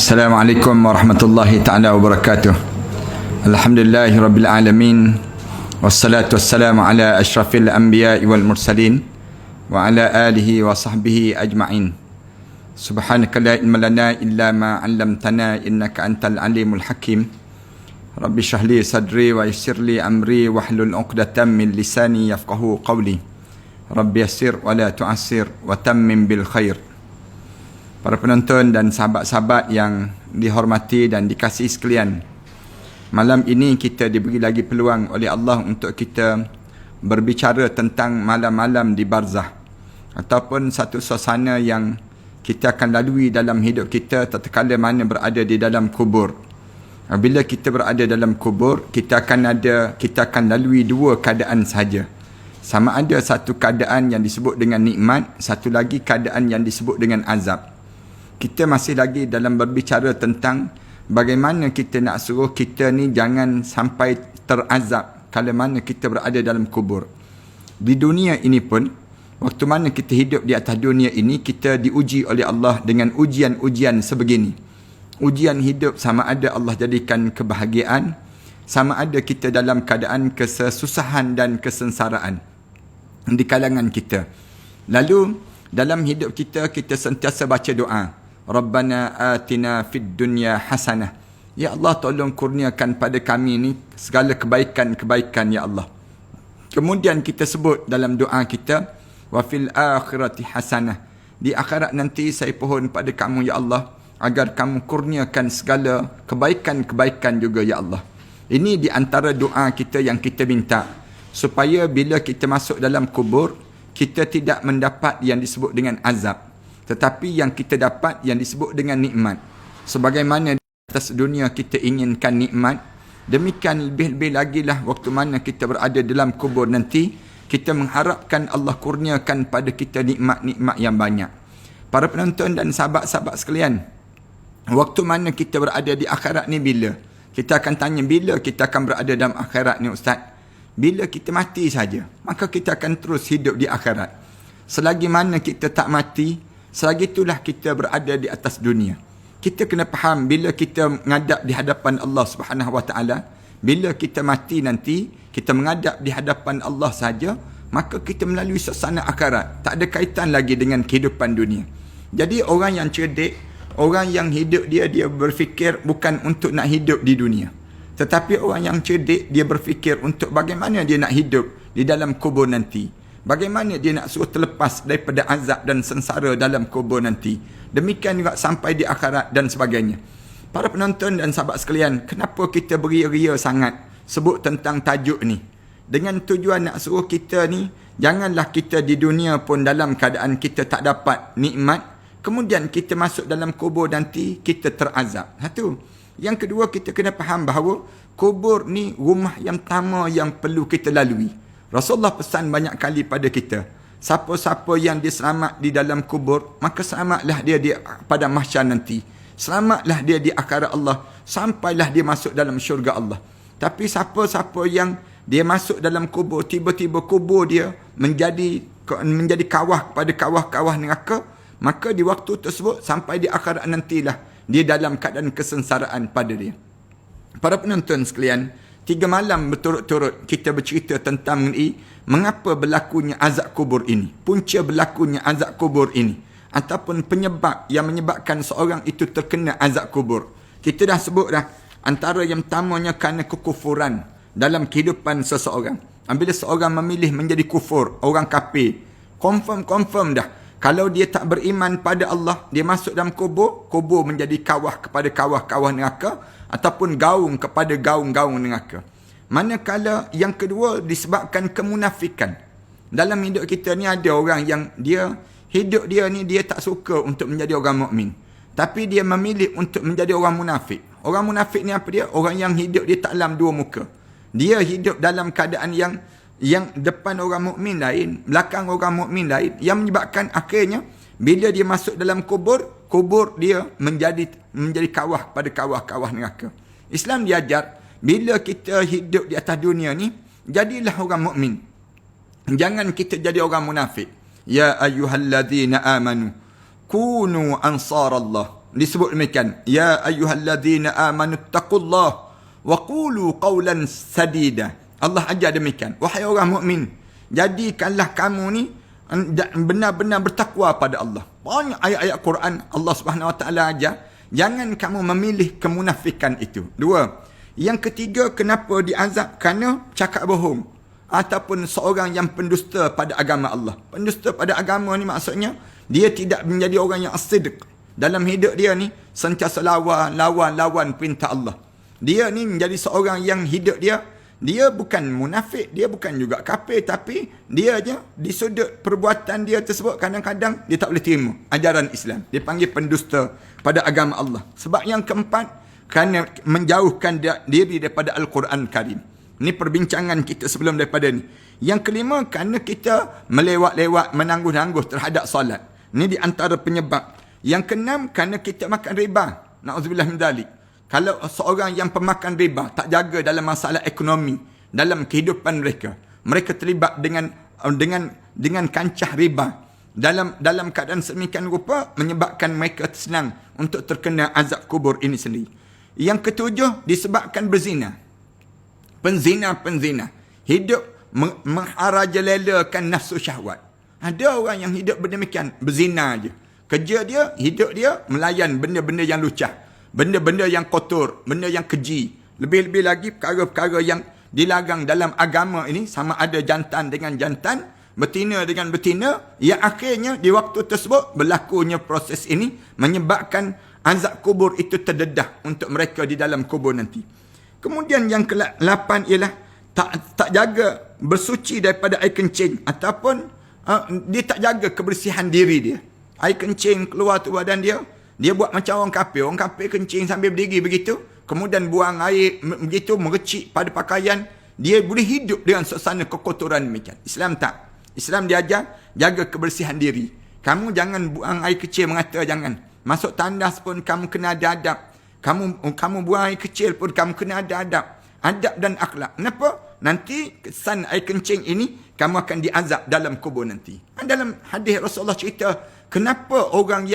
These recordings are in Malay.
Assalamualaikum warahmatullahi taala wabarakatuh. Alhamdulillahirabbil alamin. Wassalatu wassalamu ala asyrafil anbiya'i wal mursalin wa ala alihi wa sahbihi ajma'in. Subhanaka la ilma lana illa ma 'allamtana innaka antal alimul hakim. Rabbi shrah li sadri wa yassir li amri wahlul 'uqdatam min lisani yafqahu qawli. Rabbi yassir wa la tu'assir wa tammim bil khair. Para penonton dan sahabat-sahabat yang dihormati dan dikasihi sekalian, malam ini kita diberi lagi peluang oleh Allah untuk kita berbicara tentang malam-malam di barzah, ataupun satu suasana yang kita akan lalui dalam hidup kita tatkala mana berada di dalam kubur. Bila kita berada dalam kubur, kita akan lalui dua keadaan sahaja. Sama ada satu keadaan yang disebut dengan nikmat, satu lagi keadaan yang disebut dengan azab. Kita masih lagi dalam berbicara tentang bagaimana kita nak suruh kita ni jangan sampai terazab kalau mana kita berada dalam kubur. Di dunia ini pun, waktu mana kita hidup di atas dunia ini, kita diuji oleh Allah dengan ujian-ujian sebegini. Ujian hidup sama ada Allah jadikan kebahagiaan, sama ada kita dalam keadaan kesesusahan dan kesengsaraan di kalangan kita. Lalu dalam hidup kita, kita sentiasa baca doa, Rabbana atina fid dunya hasanah. Ya Allah, tolong kurniakan pada kami ni segala kebaikan-kebaikan, ya Allah. Kemudian kita sebut dalam doa kita, wa fil akhirati hasanah. Di akhirat nanti saya pohon pada kamu, ya Allah, agar kamu kurniakan segala kebaikan-kebaikan juga, ya Allah. Ini di antara doa kita yang kita minta, supaya bila kita masuk dalam kubur, kita tidak mendapat yang disebut dengan azab, tetapi yang kita dapat yang disebut dengan nikmat. Sebagaimana di atas dunia kita inginkan nikmat, demikian lebih-lebih lagi lah waktu mana kita berada dalam kubur nanti, kita mengharapkan Allah kurniakan pada kita nikmat-nikmat yang banyak. Para penonton dan sahabat-sahabat sekalian, waktu mana kita berada di akhirat ni bila? Kita akan tanya, bila kita akan berada dalam akhirat ni, Ustaz? Bila kita mati saja, maka kita akan terus hidup di akhirat. Selagi mana kita tak mati, selagi itulah kita berada di atas dunia. Kita kena faham, bila kita menghadap di hadapan Allah Subhanahu Wa Taala, bila kita mati nanti, kita menghadap di hadapan Allah saja, maka kita melalui suasana akhirat. Tak ada kaitan lagi dengan kehidupan dunia. Jadi orang yang cerdik, orang yang hidup dia berfikir bukan untuk nak hidup di dunia. Tetapi orang yang cerdik, dia berfikir untuk bagaimana dia nak hidup di dalam kubur nanti. Bagaimana dia nak suruh terlepas daripada azab dan sengsara dalam kubur nanti. Demikian juga sampai di akhirat dan sebagainya. Para penonton dan sahabat sekalian, kenapa kita beria-ria sangat sebut tentang tajuk ni? Dengan tujuan nak suruh kita ni, janganlah kita di dunia pun dalam keadaan kita tak dapat nikmat, kemudian kita masuk dalam kubur nanti, kita terazab. Satu. Yang kedua, kita kena faham bahawa kubur ni rumah yang pertama yang perlu kita lalui. Rasulullah pesan banyak kali pada kita, siapa-siapa yang dia selamat di dalam kubur, maka selamatlah dia pada mahsyar nanti. Selamatlah dia di akhirat Allah, sampailah dia masuk dalam syurga Allah. Tapi siapa-siapa yang dia masuk dalam kubur, tiba-tiba kubur dia menjadi kawah kepada kawah-kawah neraka, maka di waktu tersebut sampai di akhirat nantilah dia dalam keadaan kesengsaraan pada dia. Para penonton sekalian, 3 malam berturut-turut kita bercerita tentang mengenai mengapa berlakunya azab kubur ini, punca berlakunya azab kubur ini, ataupun penyebab yang menyebabkan seorang itu terkena azab kubur. Kita dah sebut dah, antara yang pertamanya kerana kekufuran dalam kehidupan seseorang. Bila seorang memilih menjadi kufur, orang kafir, confirm dah, kalau dia tak beriman pada Allah, dia masuk dalam kubur, kubur menjadi kawah kepada kawah-kawah neraka, ataupun gaung kepada gaung-gaung neraka. Manakala yang kedua disebabkan kemunafikan. Dalam hidup kita ni ada orang yang hidup dia ni dia tak suka untuk menjadi orang mukmin, tapi dia memilih untuk menjadi orang munafik. Orang munafik ni apa dia? Orang yang hidup dia tak dalam dua muka. Dia hidup dalam keadaan yang depan orang mukmin lain, belakang orang mukmin lain, yang menyebabkan akhirnya bila dia masuk dalam kubur dia menjadi kawah pada kawah-kawah neraka. Islam diajar, bila kita hidup di atas dunia ni, jadilah orang mukmin. Jangan kita jadi orang munafik. Ya ayyuhalladzina amanu kunu ansarallah. disebut demikian, ya ayyuhalladzina amanu taqullah wa qulu qawlan sadida. Allah ajar demikian, wahai orang mukmin, jadikanlah kamu ni benar-benar bertakwa pada Allah. Banyak ayat-ayat Quran Allah Subhanahu Wa Taala ajar jangan kamu memilih kemunafikan itu. Dua. Yang ketiga, kenapa diazab? Kerana cakap bohong ataupun seorang yang pendusta pada agama Allah. Pendusta pada agama ni maksudnya dia tidak menjadi orang yang as-sidq. Dalam hidup dia ni sentiasa lawan perintah Allah. Dia ni menjadi seorang yang hidup dia bukan munafik, dia bukan juga kafir, tapi dia je di sudut perbuatan dia tersebut kadang-kadang dia tak boleh terima ajaran Islam. Dia panggil pendusta pada agama Allah. Sebab yang keempat, kerana menjauhkan diri daripada Al-Quran Karim. Ini perbincangan kita sebelum daripada ni. Yang kelima, kerana kita melewat-lewat, menangguh-nangguh terhadap solat. Ini di antara penyebab. Yang keenam, kerana kita makan riba. Na'udzubillah min dzalik. Kalau seorang yang pemakan riba tak jaga dalam masalah ekonomi, dalam kehidupan mereka, mereka terlibat dengan kancah riba, dalam keadaan sedemikian rupa menyebabkan mereka senang untuk terkena azab kubur ini sendiri. Yang ketujuh, disebabkan berzina. Penzina hidup mengarajalelakan nafsu syahwat. Ada orang yang hidup berdemikian, berzina aja. Kerja dia, hidup dia melayan benda-benda yang lucah, benda-benda yang kotor, benda yang keji. Lebih-lebih lagi perkara-perkara yang dilarang dalam agama ini, sama ada jantan dengan jantan, betina dengan betina, yang akhirnya di waktu tersebut berlakunya proses ini menyebabkan azab kubur itu terdedah untuk mereka di dalam kubur nanti. Kemudian yang ke-8 ialah tak jaga bersuci daripada air kencing, ataupun dia tak jaga kebersihan diri dia. Air kencing keluar tu badan dia, dia buat macam orang kafir. Orang kafir kencing sambil berdiri begitu, kemudian buang air begitu, merecik pada pakaian. Dia boleh hidup dengan suasana kekotoran demikian. Islam tak. Islam diajar jaga kebersihan diri. Kamu jangan buang air kecil mengata jangan. Masuk tandas pun kamu kena ada adab. Kamu buang air kecil pun kamu kena ada adab. Adab dan akhlak. Kenapa? Nanti kesan air kencing ini kamu akan diazab dalam kubur nanti. Dalam hadis Rasulullah cerita kenapa orang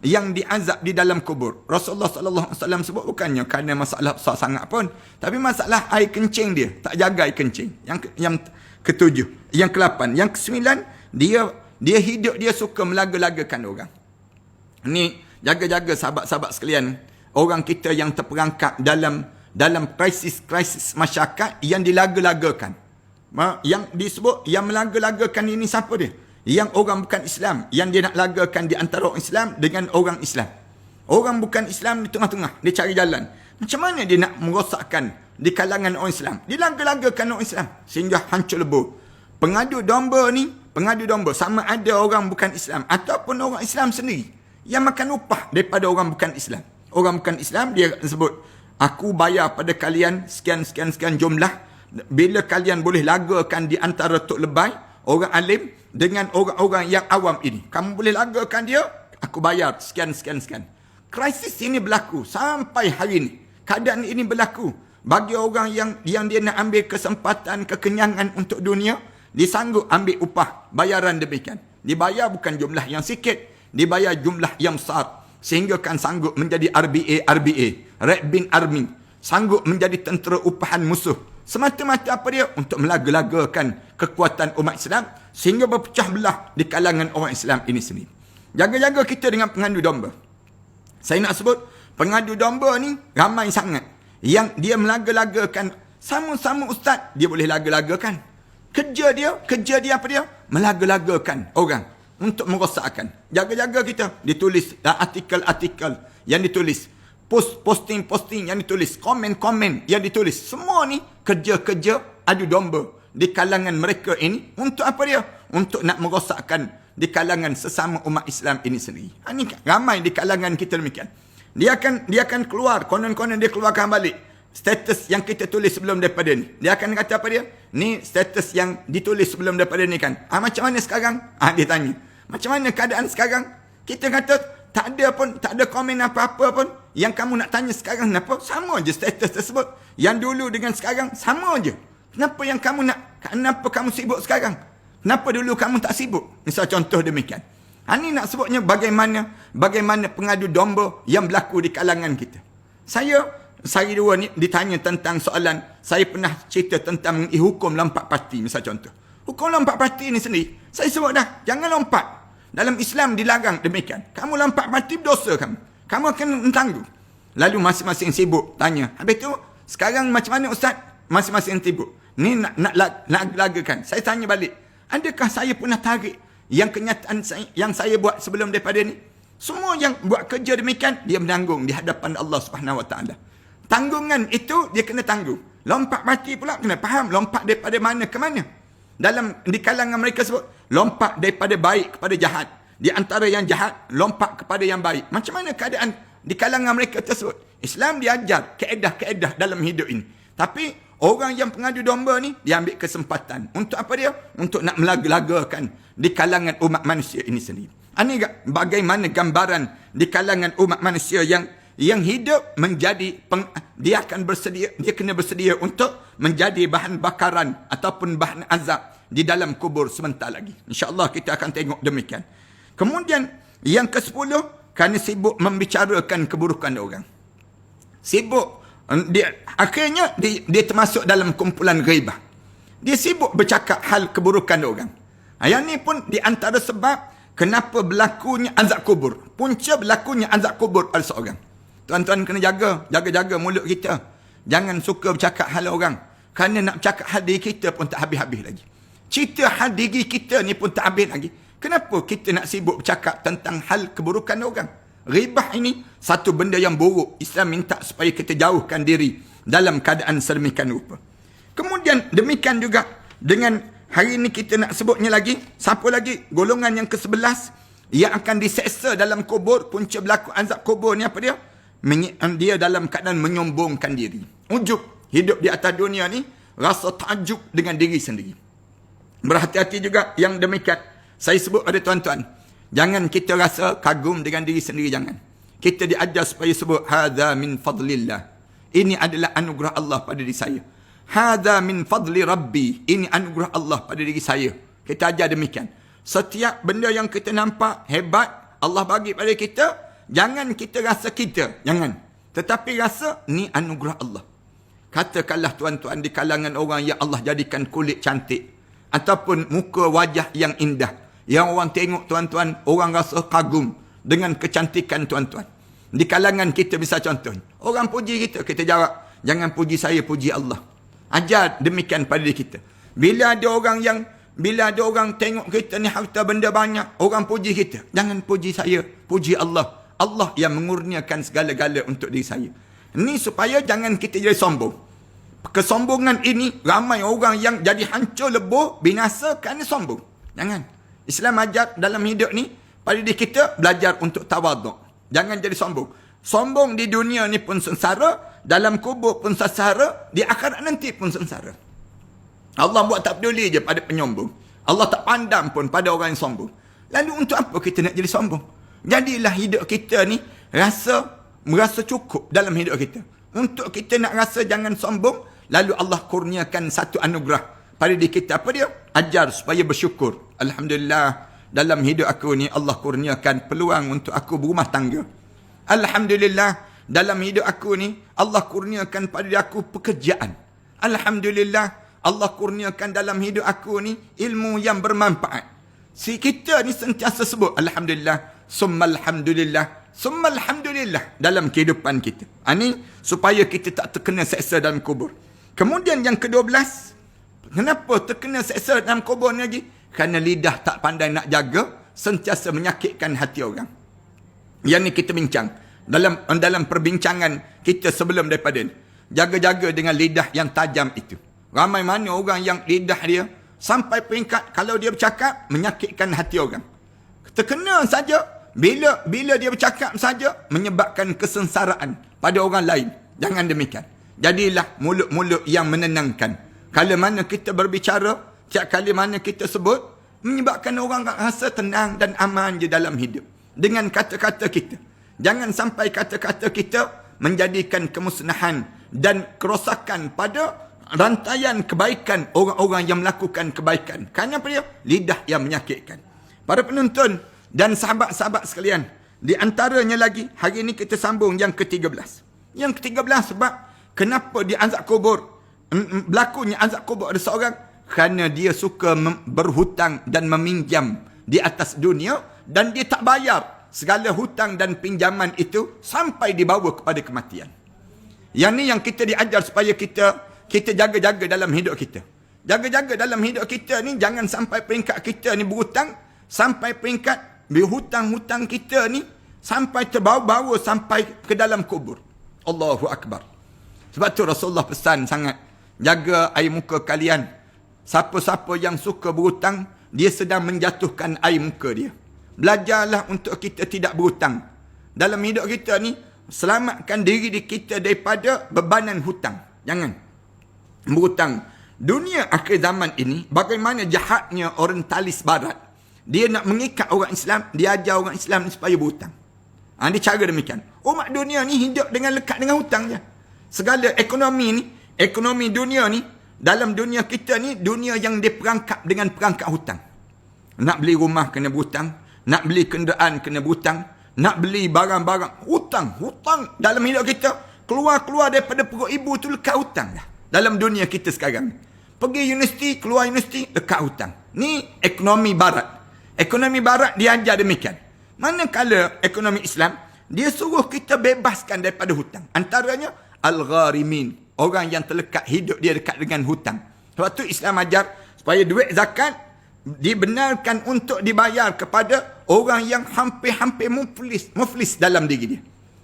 yang diazab di dalam kubur. Rasulullah sallallahu alaihi wasallam sebut bukannya kerana masalah besar sangat pun, tapi masalah air kencing dia, tak jaga air kencing. Yang ketujuh, yang ke-8, yang ke-9, dia hidup dia suka melaga-lagakan orang. Ni jaga-jaga sahabat-sahabat sekalian, orang kita yang terperangkap dalam krisis masyarakat yang dilaga-lagakan. Yang disebut yang melaga-lagakan ini siapa dia? Yang orang bukan Islam, yang dia nak lagakan di antara orang Islam dengan orang Islam. Orang bukan Islam di tengah-tengah, dia cari jalan. Macam mana dia nak merosakkan di kalangan orang Islam? Dia laga-lagakan orang Islam sehingga hancur lebur. Pengadu domba sama ada orang bukan Islam ataupun orang Islam sendiri yang makan upah daripada orang bukan Islam. Orang bukan Islam dia sebut, aku bayar pada kalian sekian jumlah. Bila kalian boleh lagakan di antara tok lebay, orang alim dengan orang-orang yang awam ini, kamu boleh lagakan dia, aku bayar sekian. Krisis ini berlaku sampai hari ini. Keadaan ini berlaku bagi orang yang dia nak ambil kesempatan, kekenyangan untuk dunia, dia sanggup ambil upah bayaran demikian. Dibayar bukan jumlah yang sikit, dibayar jumlah yang besar, sehingga kan sanggup menjadi RBA, Red Bin Army, sanggup menjadi tentera upahan musuh. Semata-mata apa dia? Untuk melaga-lagakan kekuatan umat Islam sehingga berpecah belah di kalangan orang Islam ini sendiri. Jaga-jaga kita dengan pengadu domba. Saya nak sebut, pengadu domba ni ramai sangat yang dia melaga-lagakan. Sama-sama ustaz, dia boleh laga-lagakan. Kerja dia apa dia? Melaga-lagakan orang untuk merosakkan. Jaga-jaga kita. Ditulis artikel-artikel yang ditulis, posting yang ditulis, komen yang ditulis. Semua ni kerja-kerja adu domba di kalangan mereka ini. Untuk apa dia? Untuk nak merosakkan di kalangan sesama umat Islam ini sendiri. Ini ramai di kalangan kita demikian. Dia akan keluar, konon-konon dia keluarkan balik status yang kita tulis sebelum daripada ni. Dia akan kata apa dia? Ni status yang ditulis sebelum daripada ni kan. Macam mana sekarang? Dia tanya. Macam mana keadaan sekarang? Kita kata tak ada komen apa-apa pun. Yang kamu nak tanya sekarang kenapa? Sama je status tersebut. Yang dulu dengan sekarang sama je. Kenapa kamu sibuk sekarang? Kenapa dulu kamu tak sibuk? Misal contoh demikian. Ini nak sebutnya bagaimana pengadu domba yang berlaku di kalangan kita. Saya sehari dua ni ditanya tentang soalan, saya pernah cerita tentang hukum lompat parti, misal contoh. Hukum lompat parti ni sendiri, saya sebut dah, jangan lompat. Dalam Islam dilarang demikian. Kamu lompat parti, berdosa kamu. Kamu akan mentangguh. Lalu masing-masing sibuk tanya. Habis tu, sekarang macam mana Ustaz? Masing-masing sibuk. Ni nak lagakan. Saya tanya balik. Adakah saya pernah tarik yang kenyataan yang saya buat sebelum daripada ni? Semua yang buat kerja demikian, dia menanggung di hadapan Allah Subhanahu Wa Taala. Tanggungan itu dia kena tanggung. Lompat mati pula kena faham lompat daripada mana ke mana. Di kalangan mereka sebut lompat daripada baik kepada jahat. Di antara yang jahat lompat kepada yang baik. Macam mana keadaan di kalangan mereka tersebut? Islam diajar kaedah-kaedah dalam hidup ini. Tapi orang yang pengadu domba ni dia ambil kesempatan untuk apa dia? Untuk nak melaga-lagakan di kalangan umat manusia ini sendiri. Ini bagaimana gambaran di kalangan umat manusia yang hidup menjadi dia akan bersedia, dia kena bersedia untuk menjadi bahan bakaran ataupun bahan azab di dalam kubur sebentar lagi. InsyaAllah kita akan tengok demikian. Kemudian yang ke-10, kerana sibuk membicarakan keburukan orang. Sibuk akhirnya dia termasuk dalam kumpulan ghaibah. Dia sibuk bercakap hal keburukan orang. Yang ni pun di antara sebab kenapa berlakunya azab kubur. Punca berlakunya azab kubur pada seorang. Tuan-tuan kena jaga mulut kita. Jangan suka bercakap hal orang. Kerana nak bercakap hal diri kita pun tak habis-habis lagi. Cerita hal diri kita ni pun tak habis lagi. Kenapa kita nak sibuk bercakap tentang hal keburukan orang? Ribah ini satu benda yang buruk. Islam minta supaya kita jauhkan diri dalam keadaan sedemikian rupa. Kemudian demikian juga dengan hari ini kita nak sebutnya lagi. Siapa lagi? Golongan yang ke-11 yang akan diseksa dalam kubur. Punca berlaku azab kubur ni apa dia? Dia dalam keadaan menyombongkan diri. Ujub. Hidup di atas dunia ni rasa takjub dengan diri sendiri. Berhati-hati juga yang demikian. Saya sebut pada tuan-tuan, jangan kita rasa kagum dengan diri sendiri, jangan. Kita diajar supaya sebut hadza min fadlillah. Ini adalah anugerah Allah pada diri saya. Hadza min fadli rabbi. Ini anugerah Allah pada diri saya. Kita ajar demikian. Setiap benda yang kita nampak hebat Allah bagi pada kita, jangan kita rasa kita, jangan. Tetapi rasa ni anugerah Allah. Katakanlah tuan-tuan di kalangan orang yang Allah jadikan kulit cantik ataupun muka wajah yang indah, yang orang tengok tuan-tuan, orang rasa kagum dengan kecantikan tuan-tuan. Di kalangan kita bisa contoh, orang puji kita, kita jawab, jangan puji saya, puji Allah. Ajar demikian pada diri kita. Bila ada orang tengok kita ni harta benda banyak, orang puji kita, jangan puji saya, puji Allah. Allah yang mengurniakan segala-gala untuk diri saya. Ini supaya jangan kita jadi sombong. Kesombongan ini ramai orang yang jadi hancur lebur, binasa kerana sombong. Jangan. Islam ajar dalam hidup ni pada diri kita belajar untuk tawaduk. Jangan jadi sombong. Sombong di dunia ni pun sengsara, dalam kubur pun sengsara, di akhirat nanti pun sengsara. Allah buat tak peduli je pada penyombong. Allah tak pandang pun pada orang yang sombong. Lalu untuk apa kita nak jadi sombong? Jadilah hidup kita ni merasa cukup dalam hidup kita. Untuk kita nak rasa jangan sombong, lalu Allah kurniakan satu anugerah pada diri kita. Apa dia? Ajar supaya bersyukur. Alhamdulillah, dalam hidup aku ni Allah kurniakan peluang untuk aku berumah tangga. Alhamdulillah, dalam hidup aku ni Allah kurniakan pada diri aku pekerjaan. Alhamdulillah, Allah kurniakan dalam hidup aku ni ilmu yang bermanfaat. Si kita ni sentiasa sebut Alhamdulillah, summa alhamdulillah, summa alhamdulillah dalam kehidupan kita. Ini supaya kita tak terkena seksa dalam kubur. Kemudian yang ke-12, kenapa terkena seksa dalam kubur ni lagi? Kerana lidah tak pandai nak jaga, sentiasa menyakitkan hati orang. Yang ni kita bincang dalam perbincangan kita sebelum daripada ni. Jaga-jaga dengan lidah yang tajam itu. Ramai mana orang yang lidah dia sampai peringkat kalau dia bercakap menyakitkan hati orang. Terkena saja bila dia bercakap saja menyebabkan kesengsaraan pada orang lain. Jangan demikian. Jadilah mulut-mulut yang menenangkan. Kalau mana kita berbicara, tiap kali mana kita sebut, menyebabkan orang rasa tenang dan aman je dalam hidup. Dengan kata-kata kita. Jangan sampai kata-kata kita menjadikan kemusnahan dan kerosakan pada rantaian kebaikan orang-orang yang melakukan kebaikan. Kerana apa dia? Lidah yang menyakitkan. Para penonton, Dan sahabat-sahabat sekalian, di antaranya lagi, hari ini kita sambung yang ke-13. Yang ke-13 sebab kenapa di azab kubur, berlakunya azab kubur ada seorang, kerana dia suka berhutang dan meminjam di atas dunia dan dia tak bayar segala hutang dan pinjaman itu sampai dibawa kepada kematian. Yang ni yang kita diajar supaya kita jaga-jaga dalam hidup kita. Jaga-jaga dalam hidup kita ni, jangan sampai peringkat kita ni berhutang, sampai peringkat berhutang-hutang kita ni sampai terbawa-bawa sampai ke dalam kubur. Allahu Akbar. Sebab tu Rasulullah pesan sangat, jaga air muka kalian. Siapa-siapa yang suka berhutang, dia sedang menjatuhkan air muka dia. Belajarlah untuk kita tidak berhutang. Dalam hidup kita ni, selamatkan diri kita daripada bebanan hutang. Jangan berhutang. Dunia akhir zaman ini, bagaimana jahatnya orientalis barat. Dia nak mengikat orang Islam, dia ajar orang Islam supaya berhutang. Dia cara demikian. Umat dunia ni hidup dengan lekat dengan hutang je. Segala ekonomi ni, ekonomi dunia ni, dalam dunia kita ni, dunia yang diperangkap dengan perangkap hutang. Nak beli rumah kena berhutang, nak beli kenderaan kena berhutang, nak beli barang-barang, hutang. Hutang dalam hidup kita, keluar-keluar daripada perut ibu tu lekat hutang dah. Dalam dunia kita sekarang. Pergi universiti, keluar universiti, lekat hutang. Ni ekonomi barat. Ekonomi barat dia ajar demikian. Manakala ekonomi Islam, dia suruh kita bebaskan daripada hutang. Antaranya, al-gharimin. Orang yang terlekat hidup dia dekat dengan hutang. Sebab tu Islam ajar supaya duit zakat dibenarkan untuk dibayar kepada orang yang hampir-hampir muflis dalam diri dia.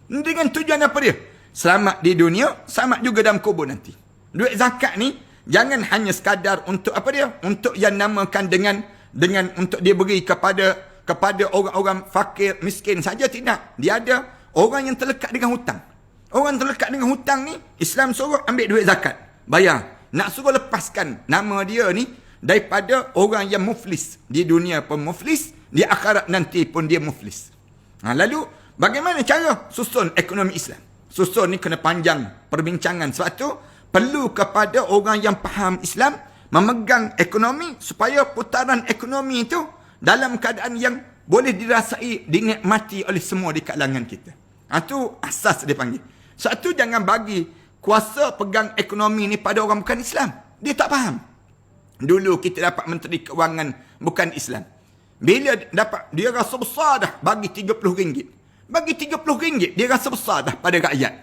Dengan tujuan apa dia? Selamat di dunia, selamat juga dalam kubur nanti. Duit zakat ni jangan hanya sekadar untuk apa dia? Untuk yang namakan dengan untuk dia beri kepada orang-orang fakir, miskin saja, tidak. Dia ada orang yang terlekat dengan hutang. Orang terlekat dengan hutang ni, Islam suruh ambil duit zakat, bayar. Nak suruh lepaskan nama dia ni daripada orang yang muflis. Di dunia pun muflis, di akhirat nanti pun dia muflis. Lalu, bagaimana cara susun ekonomi Islam? Susun ni kena panjang perbincangan. Sebab tu, perlu kepada orang yang faham Islam, memegang ekonomi supaya putaran ekonomi itu dalam keadaan yang boleh dirasai, dinikmati oleh semua di kalangan kita. Itu asas dia panggil. Satu, jangan bagi kuasa pegang ekonomi ni pada orang bukan Islam. Dia tak faham. Dulu kita dapat Menteri Kewangan bukan Islam. Bila dapat, dia rasa besar dah bagi RM30. Bagi RM30, dia rasa besar dah pada rakyat.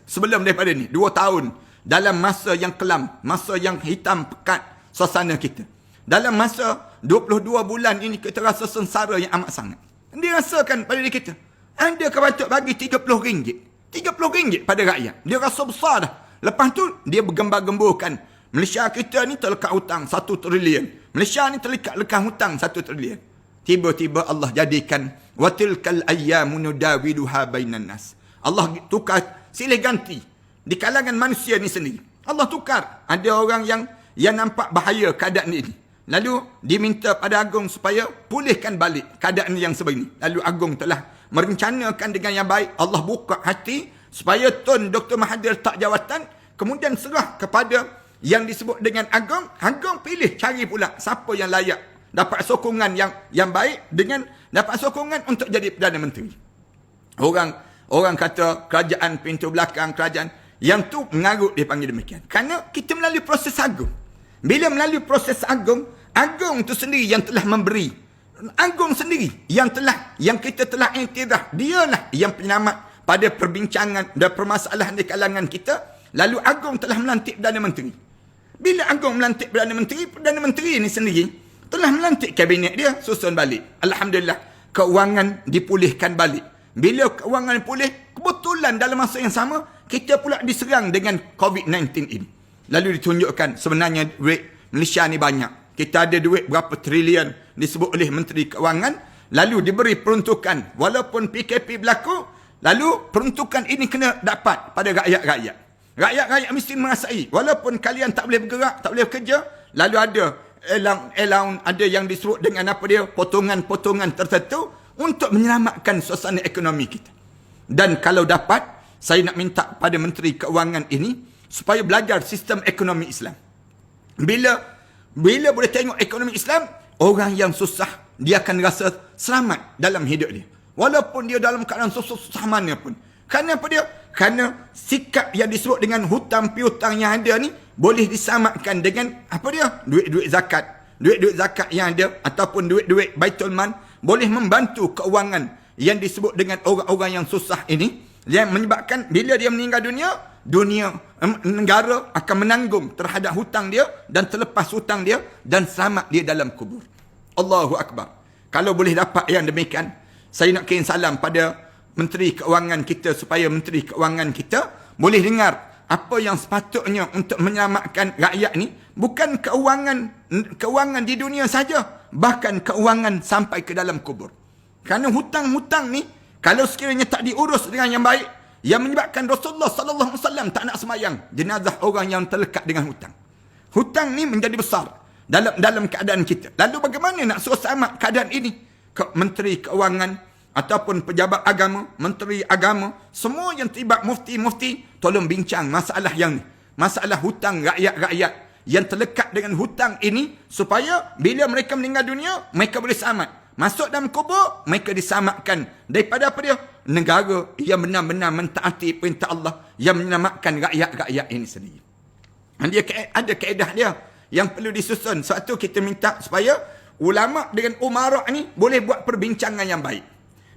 Sebelum daripada ni, 2 tahun. Dalam masa yang kelam, masa yang hitam pekat suasana kita. Dalam masa 22 bulan ini, kita rasa sengsara yang amat sangat. Dia rasakan pada diri kita, anda patut bagi RM30. RM30 pada rakyat. Dia rasa besar dah. Lepas tu, dia bergembar-gemburkan. Malaysia kita ni terlekat hutang 1 trilion. Malaysia ni terlekat hutang 1 trilion. Tiba-tiba Allah jadikan, وَتِلْكَ الْأَيَّامُ نُدَاوِلُهَا بَيْنَ النَّاسِ. Allah tukar, silih ganti. Di kalangan manusia ni sendiri. Allah tukar. Ada orang yang nampak bahaya keadaan ini. Lalu diminta pada Agung supaya pulihkan balik keadaan yang sebegini. Lalu Agung telah merencanakan dengan yang baik. Allah buka hati supaya Tun Dr. Mahathir tak jawatan. Kemudian serah kepada yang disebut dengan Agung. Agung pilih, cari pula siapa yang layak. Dapat sokongan yang baik dengan dapat sokongan untuk jadi Perdana Menteri. Orang kata kerajaan pintu belakang, kerajaan. Yang tu mengarut dia panggil demikian. Kerana kita melalui proses agung. Bila melalui proses agung, agung tu sendiri yang telah memberi. Agung sendiri yang kita telah iktiraf. Dialah yang penyelamat pada perbincangan dan permasalahan di kalangan kita. Lalu agung telah melantik Perdana Menteri. Bila agung melantik Perdana Menteri ini sendiri telah melantik kabinet dia, susun balik. Alhamdulillah, keuangan dipulihkan balik. Bila keuangan pulih, kebetulan dalam masa yang sama, kita pula diserang dengan COVID-19 ini. Lalu ditunjukkan sebenarnya duit Malaysia ni banyak. Kita ada duit berapa trilion disebut oleh Menteri Kewangan. Lalu diberi peruntukan. Walaupun PKP berlaku, lalu peruntukan ini kena dapat pada rakyat-rakyat. Rakyat-rakyat mesti merasai. Walaupun kalian tak boleh bergerak, tak boleh bekerja, lalu ada allowance, ada yang disebut dengan apa dia, potongan-potongan tertentu untuk menyelamatkan suasana ekonomi kita. Dan kalau dapat, saya nak minta pada Menteri Keuangan ini supaya belajar sistem ekonomi Islam. Bila boleh tengok ekonomi Islam, orang yang susah, dia akan rasa selamat dalam hidup dia. Walaupun dia dalam keadaan susah mana pun. Kerana apa dia? Kerana sikap yang disebut dengan hutang piutang yang ada ni boleh disamakan dengan apa dia? Duit-duit zakat. Duit-duit zakat yang ada ataupun duit-duit Baitul Mal boleh membantu keuangan yang disebut dengan orang-orang yang susah ini, yang menyebabkan bila dia meninggal dunia, negara akan menanggung terhadap hutang dia dan terlepas hutang dia dan selamat dia dalam kubur. Allahu Akbar. Kalau boleh dapat yang demikian, saya nak kirim salam pada Menteri Keuangan kita supaya Menteri Keuangan kita boleh dengar apa yang sepatutnya untuk menyelamatkan rakyat ni, bukan keuangan di dunia saja, bahkan keuangan sampai ke dalam kubur. Kerana hutang-hutang ni kalau sekiranya tak diurus dengan yang baik, yang menyebabkan Rasulullah sallallahu alaihi wasallam tak nak semayang jenazah orang yang terlekat dengan hutang. Hutang ni menjadi besar dalam keadaan kita. Lalu bagaimana nak suruh selamat keadaan ini? Menteri Keuangan ataupun pejabat agama, menteri agama, semua yang terlibat, mufti-mufti, tolong bincang masalah yang ni. Masalah hutang rakyat-rakyat yang terlekat dengan hutang ini, supaya bila mereka meninggal dunia, mereka boleh selamat. Masuk dalam kubur, mereka diselamatkan daripada apa dia? Negara yang benar-benar mentaati perintah Allah, yang menyelamatkan rakyat-rakyat ini sendiri. Dia ada kaedah dia yang perlu disusun. Sebab tu kita minta supaya ulama dengan umarak ni boleh buat perbincangan yang baik.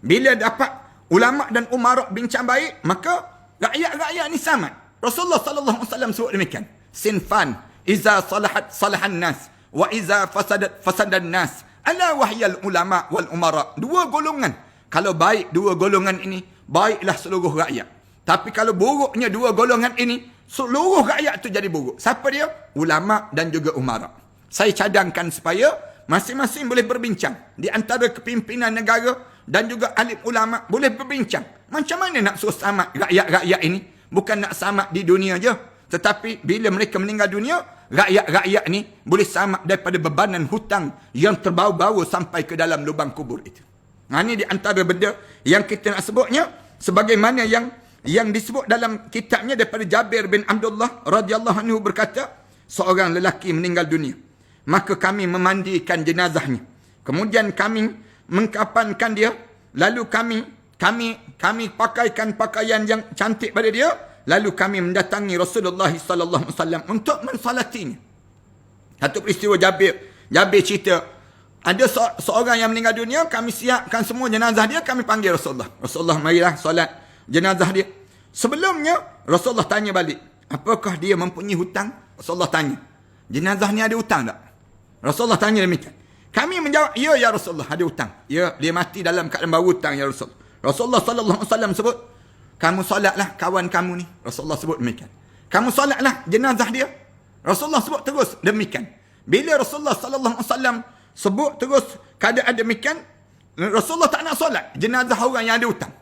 Bila dapat ulama dan umarak bincang baik, maka rakyat-rakyat ni selamat. Rasulullah sallallahu alaihi wasallam sebut demikian. Sinfan iza salahat salahan nas wa iza fasadat fasadan nas. Ala wahyal ulama wal umara. Dua golongan. Kalau baik dua golongan ini, baiklah seluruh rakyat. Tapi kalau buruknya dua golongan ini, seluruh rakyat tu jadi buruk. Siapa dia? Ulama dan juga umara. Saya cadangkan supaya masing-masing boleh berbincang di antara kepimpinan negara dan juga alim ulama boleh berbincang. Macam mana nak suruh selamat rakyat-rakyat ini? Bukan nak selamat di dunia je. Tetapi bila mereka meninggal dunia, rakyat-rakyat ni boleh selamat daripada bebanan hutang yang terbawa-bawa sampai ke dalam lubang kubur itu. Ini di antara benda yang kita nak sebutnya. Sebagaimana yang disebut dalam kitabnya daripada Jabir bin Abdullah radhiyallahu anhu berkata, seorang lelaki meninggal dunia. Maka kami memandikan jenazahnya. Kemudian kami mengkapankan dia, lalu kami pakaikan pakaian yang cantik pada dia, lalu kami mendatangi Rasulullah sallallahu alaihi wasallam untuk mensalatinya. Satu peristiwa Jabir cerita, ada seorang yang meninggal dunia, kami siapkan semua jenazah dia, kami panggil Rasulullah. Rasulullah marilah solat jenazah dia. Sebelumnya Rasulullah tanya balik, apakah dia mempunyai hutang? Rasulullah tanya, jenazah ni ada hutang tak? Rasulullah tanya demikian. Kami menjawab, ya Rasulullah, ada hutang. Ya, dia mati dalam keadaan bawa hutang ya Rasul. Rasulullah sallallahu alaihi wasallam sebut, kamu solatlah kawan kamu ni. Rasulullah sebut demikian. Kamu solatlah jenazah dia. Rasulullah sebut terus demikian. Bila Rasulullah sallallahu alaihi wasallam sebut terus keadaan demikian, Rasulullah tak nak solat jenazah orang yang ada hutang.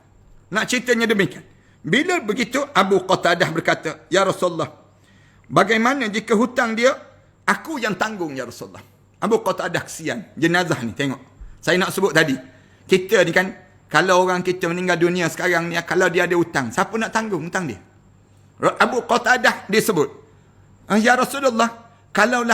Nak ceritanya demikian. Bila begitu, Abu Qatadah berkata, ya Rasulullah, bagaimana jika hutang dia aku yang tanggung ya Rasulullah? Abu Qatadah kesian jenazah ni. Tengok, saya nak sebut tadi, kita ni kan, kalau orang kita meninggal dunia sekarang ni, kalau dia ada hutang, siapa nak tanggung hutang dia? Abu Qatadah dia sebut, ya Rasulullah, kalau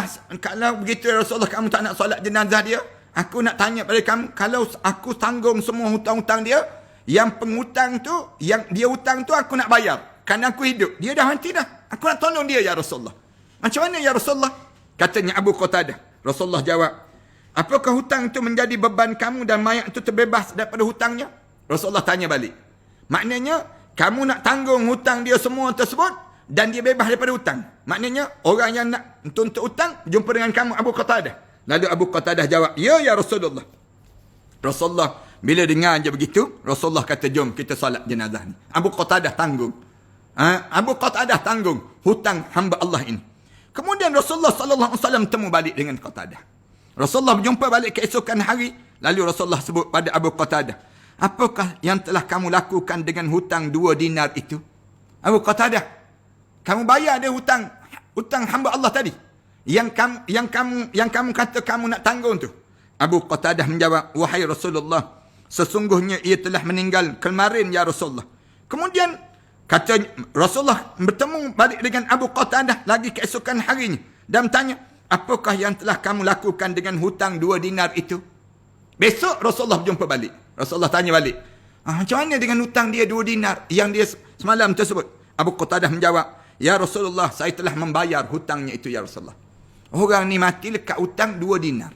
begitu ya Rasulullah, kamu tak nak solat jenazah dia, aku nak tanya pada kamu, kalau aku tanggung semua hutang-hutang dia, yang penghutang tu, yang dia hutang tu aku nak bayar, kerana aku hidup, dia dah mati dah, aku nak tolong dia ya Rasulullah. Macam mana ya Rasulullah? Katanya Abu Qatadah. Rasulullah jawab, apakah hutang itu menjadi beban kamu dan mayat itu terbebas daripada hutangnya? Rasulullah tanya balik, maknanya kamu nak tanggung hutang dia semua tersebut dan dia bebas daripada hutang? Maknanya orang yang nak tuntut hutang jumpa dengan kamu Abu Qatadah. Lalu Abu Qatadah jawab, ya Rasulullah. Rasulullah bila dengar je begitu, Rasulullah kata, jom kita solat jenazah ni. Abu Qatadah tanggung. Abu Qatadah tanggung hutang hamba Allah ini. Kemudian Rasulullah sallallahu alaihi wasallam temu balik dengan Qatadah. Rasulullah berjumpa balik keesokan hari, lalu Rasulullah sebut pada Abu Qatadah, apakah yang telah kamu lakukan dengan hutang 2 dinar itu? Abu Qatadah, kamu bayar dia hutang hamba Allah tadi, yang kamu kata kamu nak tanggung tu. Abu Qatadah menjawab, wahai Rasulullah, sesungguhnya ia telah meninggal kemarin ya Rasulullah. Kemudian kata Rasulullah bertemu balik dengan Abu Qatadah lagi keesokan harinya dan tanya, apakah yang telah kamu lakukan dengan hutang 2 dinar itu? Besok Rasulullah jumpa balik. Rasulullah tanya balik. Macam mana dengan hutang dia 2 dinar yang dia semalam tersebut? Abu Qatadah menjawab, ya Rasulullah, saya telah membayar hutangnya itu ya Rasulullah. Orang ni mati lekat hutang 2 dinar.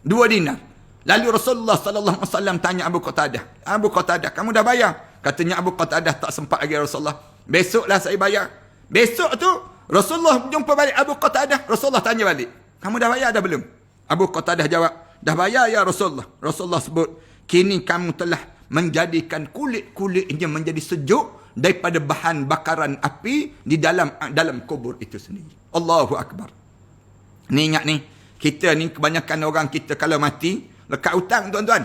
2 dinar. Lalu Rasulullah SAW tanya Abu Qatadah, Abu Qatadah, kamu dah bayar? Katanya Abu Qatadah, tak sempat lagi Rasulullah. Besoklah saya bayar. Besok tu Rasulullah jumpa balik Abu Qatadah. Rasulullah tanya balik, kamu dah bayar dah belum? Abu Qatadah jawab, dah bayar ya Rasulullah. Rasulullah sebut, kini kamu telah menjadikan kulit-kulitnya menjadi sejuk daripada bahan bakaran api di dalam kubur itu sendiri. Allahu Akbar. Ni ingat ni, kita ni kebanyakan orang kita kalau mati lekat hutang, tuan-tuan.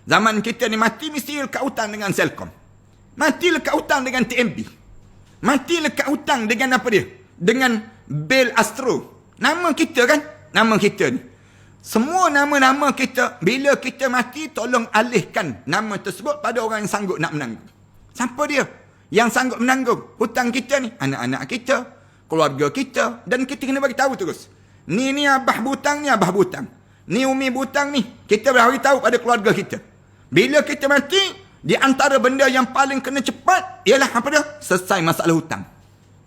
Zaman kita ni mati mesti lekat hutang dengan Selcom. Mati lekat hutang dengan TMB. Mati lekat hutang dengan apa dia? Dengan Bel Astro. Nama kita kan? Nama kita ni. Semua nama-nama kita, bila kita mati, tolong alihkan nama tersebut pada orang yang sanggup nak menanggung. Siapa dia? Yang sanggup menanggung hutang kita ni? Anak-anak kita, keluarga kita. Dan kita kena bagi tahu terus. Ni abah butang, ni abah butang. Ni umi butang ni. Kita beritahu pada keluarga kita. Bila kita mati, di antara benda yang paling kena cepat, ialah apa dia? Selesai masalah hutang.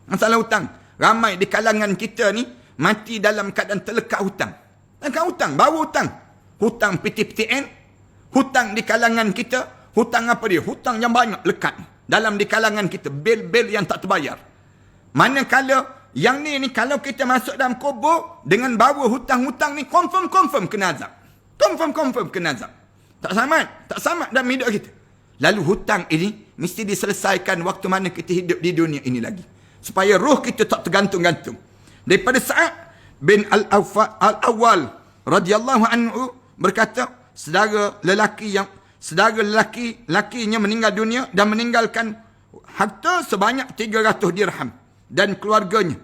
Masalah hutang. Ramai di kalangan kita ni, mati dalam keadaan terlekat hutang. Terlekat hutang, bawa hutang. Hutang PTPTN, hutang di kalangan kita, hutang apa dia? Hutang yang banyak lekat. Dalam di kalangan kita, bil-bil yang tak terbayar. Manakala yang ni kalau kita masuk dalam kubur dengan bawa hutang-hutang ni, confirm kena azab. Confirm kena azab. Tak selamat dalam hidup kita. Lalu hutang ini mesti diselesaikan waktu mana kita hidup di dunia ini lagi. Supaya roh kita tak tergantung-gantung. Daripada Sa'ad bin Al-Awwal radhiyallahu anhu berkata, saudara lelaki-lakinya meninggal dunia dan meninggalkan harta sebanyak 300 dirham dan keluarganya.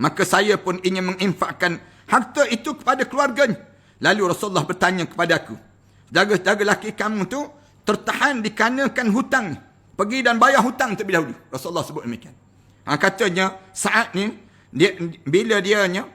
Maka saya pun ingin menginfakkan harta itu kepada keluarganya. Lalu Rasulullah bertanya kepada aku, saudara lelaki kamu tu tertahan dikarenakan hutang. Pergi dan bayar hutang terlebih dahulu. Rasulullah sebut demikian. Katanya saat ni, bila dia ada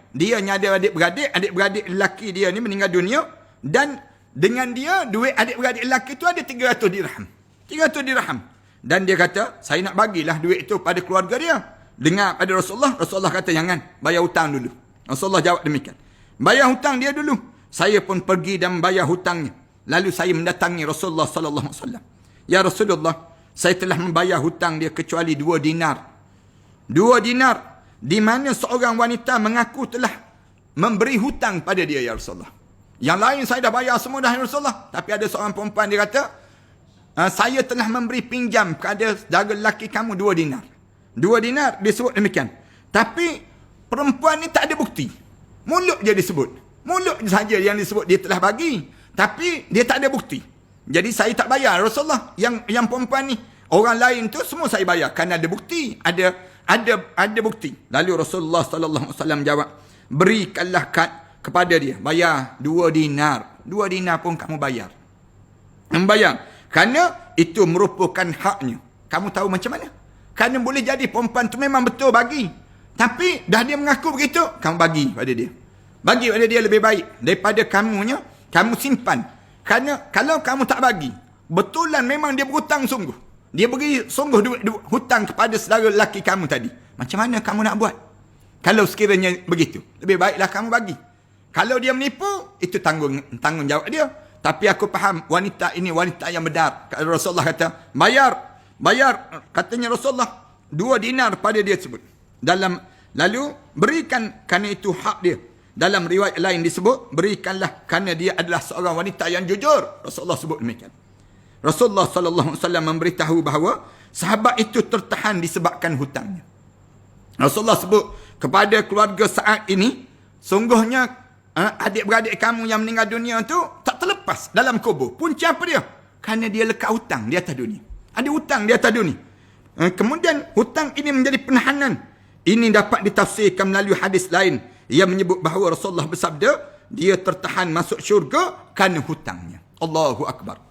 adik-beradik lelaki dia ni meninggal dunia, dan dengan dia duit adik-beradik lelaki tu ada 300 dirham. 300 dirham. Dan dia kata, saya nak bagilah duit itu pada keluarga dia. Dengar pada Rasulullah kata, jangan, bayar hutang dulu. Rasulullah jawab demikian. Bayar hutang dia dulu. Saya pun pergi dan bayar hutangnya. Lalu saya mendatangi Rasulullah sallallahu alaihi wasallam. Ya Rasulullah, saya telah membayar hutang dia kecuali 2 dinar. 2 dinar di mana seorang wanita mengaku telah memberi hutang pada dia ya Rasulullah. Yang lain saya dah bayar semua dah ya Rasulullah. Tapi ada seorang perempuan dia kata, saya telah memberi pinjam kepada saudara lelaki kamu 2 dinar. 2 dinar disebut demikian. Tapi perempuan ni tak ada bukti. Mulut je disebut. Mulut saja yang disebut dia telah bagi. Tapi dia tak ada bukti. Jadi saya tak bayar Rasulullah. Yang perempuan ni, orang lain tu semua saya bayar kerana ada bukti. Ada bukti. Lalu Rasulullah sallallahu alaihi wasallam jawab, berikanlah kad kepada dia. Bayar 2 dinar. 2 dinar pun kamu bayar. Membayar. Kerana itu merupakan haknya. Kamu tahu macam mana? Kerana boleh jadi perempuan tu memang betul bagi. Tapi dah dia mengaku begitu, kamu bagi pada dia. Bagi pada dia lebih baik daripada kamu simpan. Kerana kalau kamu tak bagi, betulan memang dia berhutang sungguh. Dia beri sungguh duit hutang kepada saudara lelaki kamu tadi. Macam mana kamu nak buat? Kalau sekiranya begitu, lebih baiklah kamu bagi. Kalau dia menipu, itu tanggungjawab dia. Tapi aku faham wanita ini wanita yang benar. Rasulullah kata, bayar. Katanya Rasulullah 2 dinar pada dia sebut. Lalu berikan kerana itu hak dia. Dalam riwayat lain disebut, berikanlah kerana dia adalah seorang wanita yang jujur. Rasulullah sebut demikian. Rasulullah sallallahu alaihi wasallam memberitahu bahawa sahabat itu tertahan disebabkan hutangnya. Rasulullah sebut kepada keluarga Sa'ad ini, sungguhnya adik-beradik kamu yang meninggal dunia tu tak terlepas dalam kubur. Punca apa dia? Kerana dia lekat hutang di atas dunia. Ada hutang di atas dunia. Kemudian hutang ini menjadi penahanan. Ini dapat ditafsirkan melalui hadis lain yang menyebut bahawa Rasulullah bersabda, dia tertahan masuk syurga kerana hutangnya. Allahu Akbar.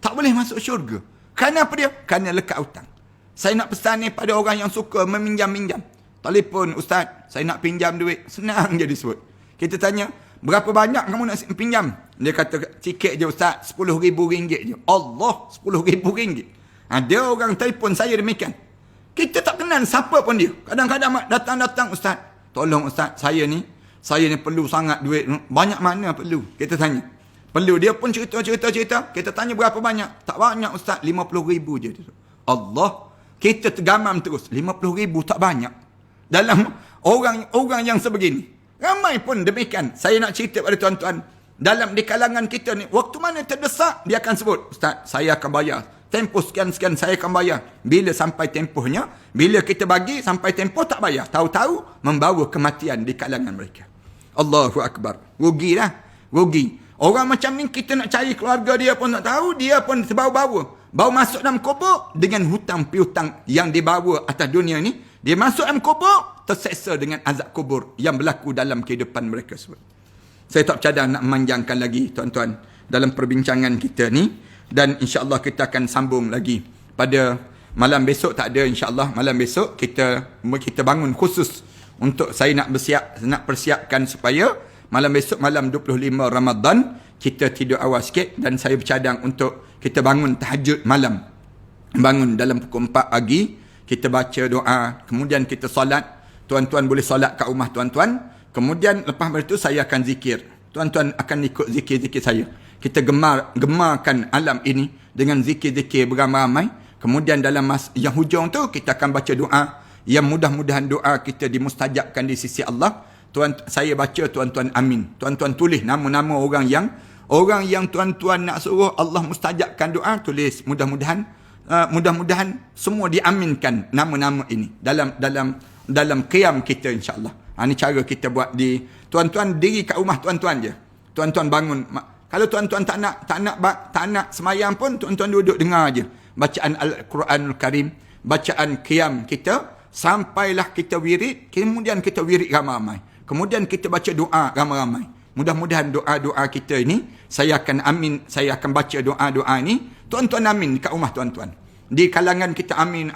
Tak boleh masuk syurga. Kerana apa dia? Kerana lekat hutang. Saya nak pesan ni pada orang yang suka meminjam-minjam. Telefon, ustaz, saya nak pinjam duit. Senang je disebut. Kita tanya, berapa banyak kamu nak pinjam? Dia kata, sikit je Ustaz, RM10,000 je. Allah, RM10,000. Ada orang telefon saya demikian. Kita tak kenal siapa pun dia. Kadang-kadang datang-datang, Ustaz, tolong Ustaz, saya ni perlu sangat duit. Banyak mana perlu? Kita tanya. Perlu, dia pun cerita. Kita tanya berapa banyak? Tak banyak Ustaz, RM50,000 je. Allah, kita tergamam terus. RM50,000 tak banyak. Dalam orang yang sebegini. Ramai pun demikian. Saya nak cerita pada tuan-tuan. Di kalangan kita ni, waktu mana terdesak, dia akan sebut, Ustaz, saya akan bayar. Tempoh sekian-sekian saya akan bayar. Bila sampai tempohnya, bila kita bagi sampai tempoh tak bayar. Tahu-tahu membawa kematian di kalangan mereka. Allahu Akbar. Rugilah. Rugi. Orang macam ni kita nak cari keluarga dia pun tak tahu. Dia pun terbawa-bawa. Bawa masuk dalam kubur dengan hutang piutang yang dibawa atas dunia ni. Dia masuk dalam kubur, terseksa dengan azab kubur yang berlaku dalam kehidupan mereka sebut. Saya tak bercadang nak memanjangkan lagi tuan-tuan dalam perbincangan kita ni. Dan insyaAllah kita akan sambung lagi pada malam besok. Tak ada insyaAllah. Malam besok kita bangun khusus untuk saya nak persiapkan supaya malam besok, malam 25 Ramadan, kita tidur awal sikit. Dan saya bercadang untuk kita bangun tahajud malam. Bangun dalam pukul 4 pagi, kita baca doa, kemudian kita solat. Tuan-tuan boleh solat kat rumah tuan-tuan. Kemudian lepas itu saya akan zikir. Tuan-tuan akan ikut zikir-zikir saya. Kita gemarkan alam ini dengan zikir-zikir beramai-ramai. Kemudian dalam yang hujung tu kita akan baca doa yang mudah-mudahan doa kita dimustajabkan di sisi Allah. Saya baca, tuan-tuan amin. Tuan-tuan tulis nama-nama orang yang tuan-tuan nak suruh Allah mustajabkan doa, tulis. Mudah-mudahan semua diaminkan nama-nama ini dalam qiyam kita insya-Allah. Ini cara kita buat di tuan-tuan diri kat rumah tuan-tuan je. Tuan-tuan bangun. Kalau tuan-tuan tak nak semayang pun, tuan-tuan duduk dengar aje bacaan Al-Quranul Karim, bacaan qiyam kita, sampailah kita wirid, kemudian kita wirid ramai-ramai. Kemudian kita baca doa ramai-ramai. Mudah-mudahan doa-doa kita ini, saya akan baca doa-doa ini, tuan-tuan amin kat rumah tuan-tuan. Di kalangan kita amin,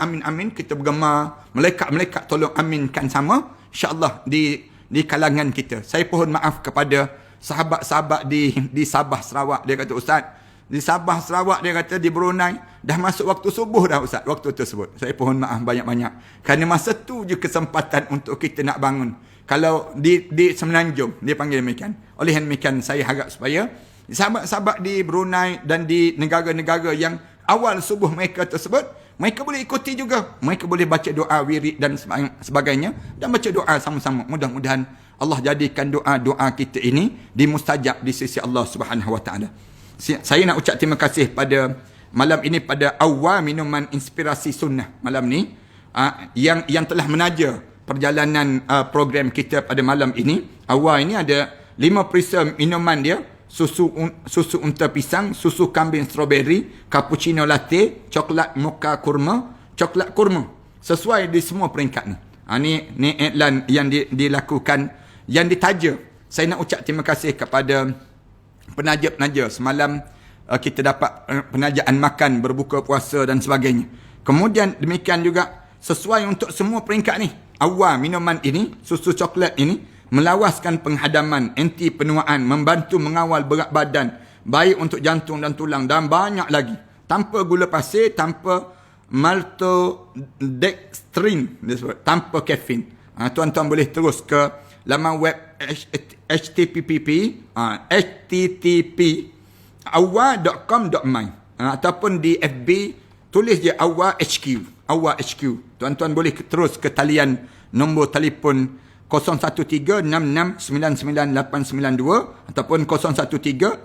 kita bergema, malaikat tolong aminkan sama, insya-Allah di kalangan kita. Saya pohon maaf kepada sahabat-sahabat di Sabah Sarawak. Dia kata, Ustaz, di Sabah Sarawak, dia kata di Brunei dah masuk waktu subuh dah Ustaz, waktu tersebut. Saya pohon maaf banyak-banyak. Kerana masa tu je kesempatan untuk kita nak bangun. Kalau di Semenanjung, dia panggil demikian. Oleh demikian, saya harap supaya sahabat-sahabat di Brunei dan di negara-negara yang awal subuh mereka tersebut, mereka boleh ikuti juga. Mereka boleh baca doa, wirid dan sebagainya. Dan baca doa sama-sama. Mudah-mudahan Allah jadikan doa-doa kita ini dimustajab di sisi Allah Subhanahu Wa Taala. Saya nak ucap terima kasih pada malam ini, pada Awwa Minuman Inspirasi Sunnah malam ni, yang telah menaja perjalanan program kita pada malam ini. Awwa ini ada 5 perisa minuman dia. Susu unta pisang, susu kambing strawberry, cappuccino latte, coklat mocha kurma, coklat kurma. Sesuai di semua peringkat ni. Ni iklan yang dilakukan, yang ditaja. Saya nak ucap terima kasih kepada penaja-penaja. Semalam kita dapat penajaan makan, berbuka puasa dan sebagainya. Kemudian demikian juga sesuai untuk semua peringkat ni. Awal minuman ini, susu coklat ini, melawaskan penghadaman, anti penuaan, membantu mengawal berat badan, baik untuk jantung dan tulang dan banyak lagi. Tanpa gula pasir, tanpa maltodextrin, tanpa kafein. Tuan-tuan boleh terus ke laman web http awwa.com.my ataupun di FB tulis je Awwa HQ. Awwa HQ. Tuan-tuan boleh terus ke talian nombor telefon 0136699892 ataupun 0136699512.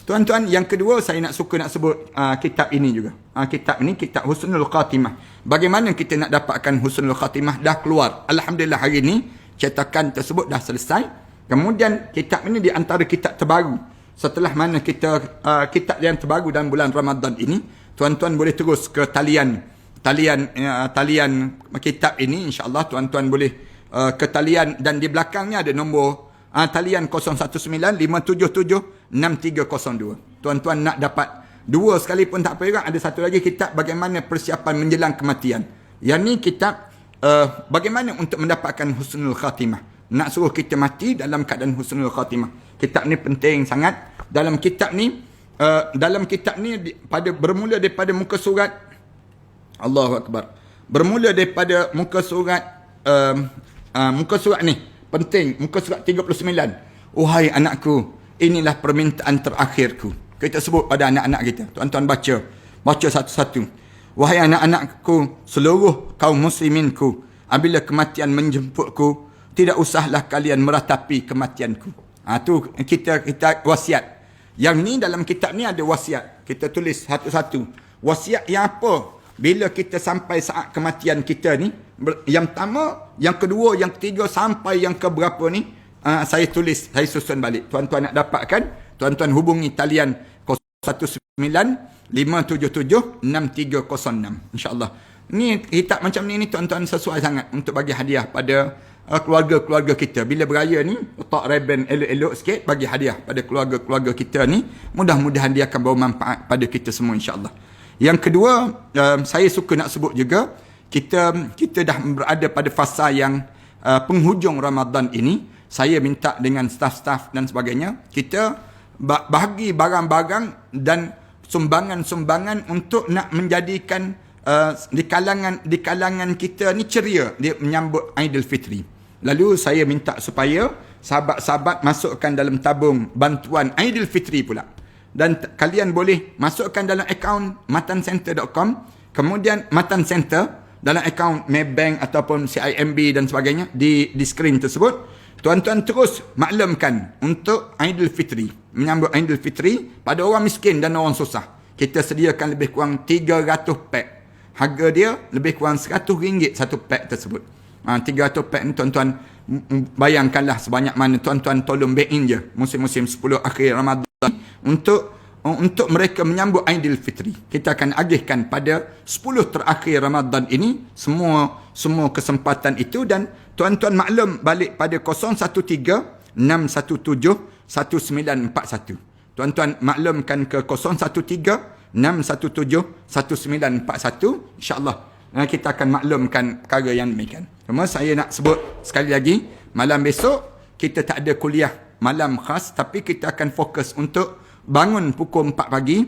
Tuan-tuan, yang kedua saya nak sebut kitab ini juga. Kitab ini, kitab Husnul Khatimah. Bagaimana kita nak dapatkan Husnul Khatimah? Dah keluar. Alhamdulillah hari ini cetakan tersebut dah selesai. Kemudian kitab ini di antara kitab terbaru. Setelah mana kitab yang terbaru dalam bulan Ramadan ini, tuan-tuan boleh terus ke talian kitab ini, insya-Allah tuan-tuan boleh ke talian, dan di belakangnya ada nombor talian 0195776302. Tuan-tuan nak dapat dua sekali pun tak apa, ada satu lagi kitab bagaimana persiapan menjelang kematian. Yang ni kitab bagaimana untuk mendapatkan husnul khatimah. nak suruh kita mati dalam keadaan husnul khatimah. Kitab ni penting sangat. Dalam kitab ni bermula daripada muka surat, Allahu Akbar, bermula daripada muka surat ni penting, muka surat 39. Wahai anakku, inilah permintaan terakhirku. Kita sebut pada anak-anak kita. Tuan-tuan baca satu-satu. Wahai anak-anakku, seluruh kaum musliminku, apabila kematian menjemputku, tidak usahlah kalian meratapi kematianku. Tu kita wasiat. Yang ni dalam kitab ni ada wasiat. Kita tulis satu-satu. Wasiat yang apa? Bila kita sampai saat kematian kita ni, yang pertama, yang kedua, yang ketiga, sampai yang keberapa ni, saya tulis, saya susun balik. Tuan-tuan nak dapatkan, tuan-tuan hubungi talian 019-577-6306. InsyaAllah. Ni kitab macam ni tuan-tuan sesuai sangat untuk bagi hadiah pada keluarga-keluarga kita. Bila beraya ni, letak reben elok-elok sikit, bagi hadiah pada keluarga-keluarga kita ni. Mudah-mudahan dia akan bawa manfaat pada kita semua insyaAllah. Yang kedua, saya suka nak sebut juga, kita dah berada pada fasa yang penghujung Ramadan ini. Saya minta dengan staf-staf dan sebagainya, kita bahagi barang-barang dan sumbangan-sumbangan untuk nak menjadikan di kalangan kita ni ceria dia menyambut Aidilfitri. Lalu saya minta supaya sahabat-sahabat masukkan dalam tabung bantuan Aidilfitri pula. Dan kalian boleh masukkan dalam akaun matancenter.com, kemudian Matan Center dalam akaun Maybank ataupun CIMB dan sebagainya di skrin tersebut. Tuan-tuan terus maklumkan untuk Aidilfitri, menyambut Aidilfitri pada orang miskin dan orang susah. Kita sediakan lebih kurang 300 pack. Harga dia lebih kurang RM100 satu pack tersebut. 300 pack ni tuan-tuan bayangkanlah sebanyak mana tuan-tuan tolong back in je musim-musim 10 akhir Ramadan untuk mereka menyambut Aidilfitri. Kita akan agihkan pada 10 terakhir Ramadan ini semua kesempatan itu, dan tuan-tuan maklum balik pada 013-617-1941. Tuan-tuan maklumkan ke 013-617-1941. InsyaAllah kita akan maklumkan perkara yang demikian. Cuma saya nak sebut sekali lagi, malam besok kita tak ada kuliah malam khas, tapi kita akan fokus untuk bangun pukul 4 pagi,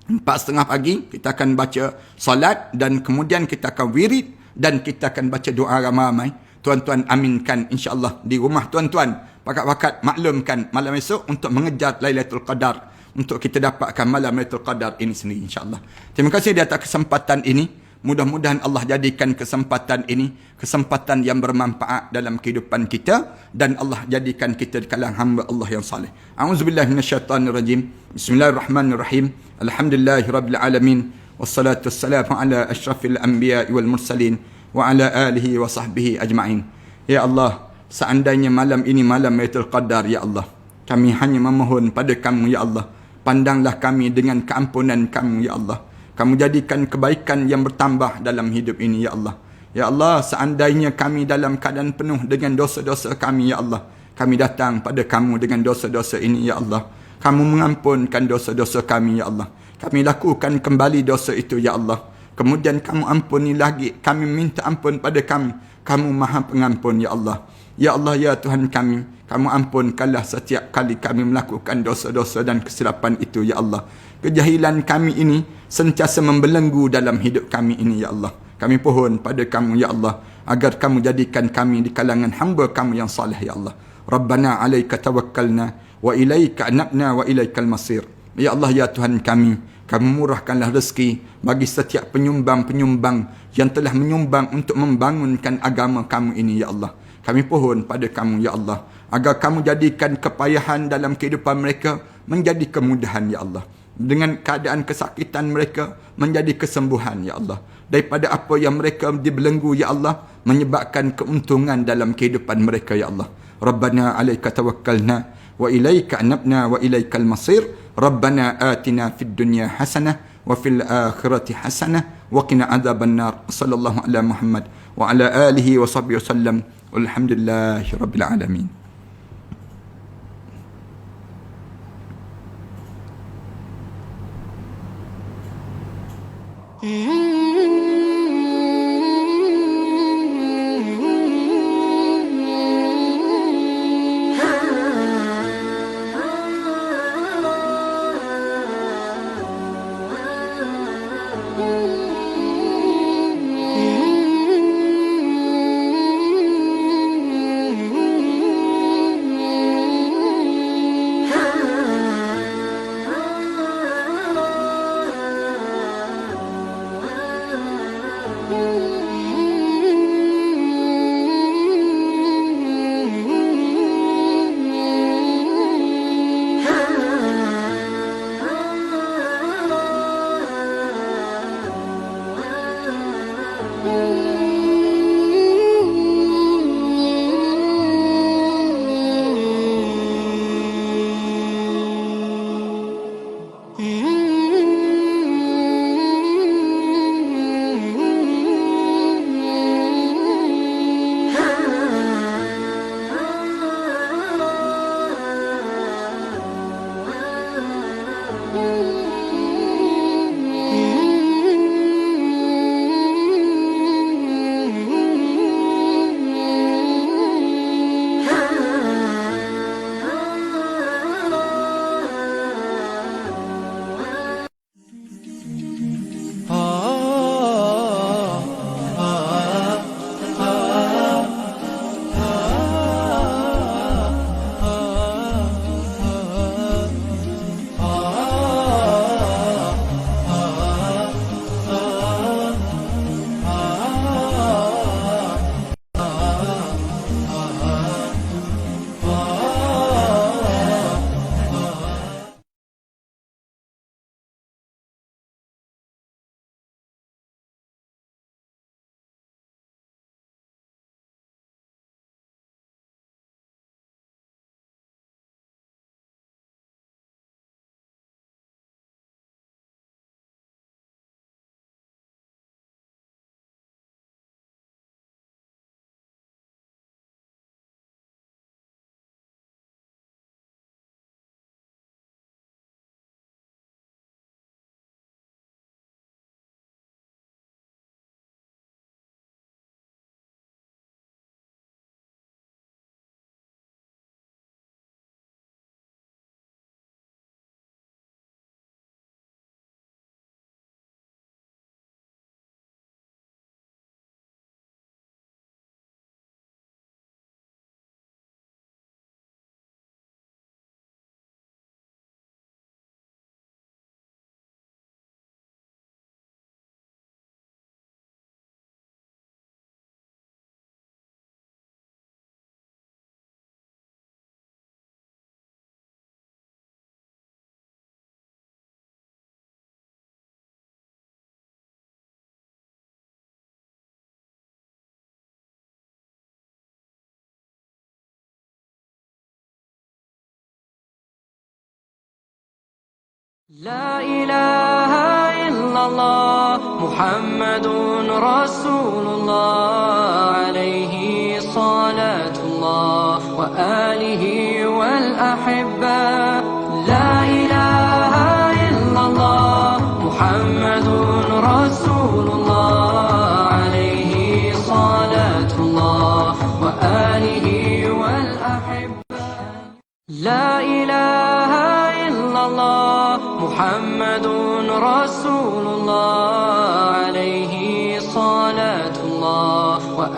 4:30 pagi, kita akan baca solat dan kemudian kita akan wirid dan kita akan baca doa ramai-ramai. Tuan-tuan aminkan insyaAllah di rumah tuan-tuan. Pakat-pakat maklumkan malam esok untuk mengejar Lailatul Qadar, untuk kita dapatkan malam Lailatul Qadar ini sendiri insyaAllah. Terima kasih di atas kesempatan ini. Mudah-mudahan Allah jadikan kesempatan ini kesempatan yang bermanfaat dalam kehidupan kita, dan Allah jadikan kita di kalangan hamba Allah yang saleh. A'udzubillahi minasyaitanirrajim. Bismillahirrahmanirrahim. Alhamdulillahirabbil alamin. Wassalatu wassalamu ala asyrafil anbiya'i wal mursalin wa ala alihi wa sahbihi ajma'in. Ya Allah, seandainya malam ini malam Lailatul Qadar ya Allah, kami hanya memohon pada Kamu ya Allah, pandanglah kami dengan keampunan Kamu ya Allah. Kamu jadikan kebaikan yang bertambah dalam hidup ini ya Allah. Ya Allah, seandainya kami dalam keadaan penuh dengan dosa-dosa kami ya Allah, kami datang pada Kamu dengan dosa-dosa ini ya Allah. Kamu mengampunkan dosa-dosa kami ya Allah. Kami lakukan kembali dosa itu ya Allah. Kemudian Kamu ampuni lagi. Kami minta ampun pada Kamu. Kamu Maha Pengampun ya Allah. Ya Allah ya Tuhan kami, Kamu ampunkanlah setiap kali kami melakukan dosa-dosa dan kesilapan itu ya Allah. Kejahilan kami ini sentiasa membelenggu dalam hidup kami ini ya Allah. Kami pohon pada Kamu ya Allah, agar Kamu jadikan kami di kalangan hamba Kamu yang saleh ya Allah. Rabbana alaika tawakkalna wa ilaika anabna wa ilaikal masir. Ya Allah ya Tuhan kami, Kamu murahkanlah rezeki bagi setiap penyumbang-penyumbang yang telah menyumbang untuk membangunkan agama Kamu ini ya Allah. Kami pohon pada Kamu ya Allah, agar Kamu jadikan kepayahan dalam kehidupan mereka menjadi kemudahan ya Allah. Dengan keadaan kesakitan mereka menjadi kesembuhan ya Allah. Daripada apa yang mereka dibelenggu ya Allah, menyebabkan keuntungan dalam kehidupan mereka ya Allah. Rabbana alaika tawakkalna wa ilaika anabna wa ilaikal masir. Rabbana atina fid dunya hasanah wa fil akhirati hasanah wa qina adzaban nar. Sallallahu ala Muhammad wa ala alihi wa sahbihi wasallam. Alhamdulillahi rabbil alamin. لا إله إلا الله محمد رسول الله عليه صلاة الله وآله والأحبة. لا إله إلا الله محمد رسول الله عليه صلاة الله وآله والأحبة. لا إله إلا الله محمد رسول الله عليه صلاة الله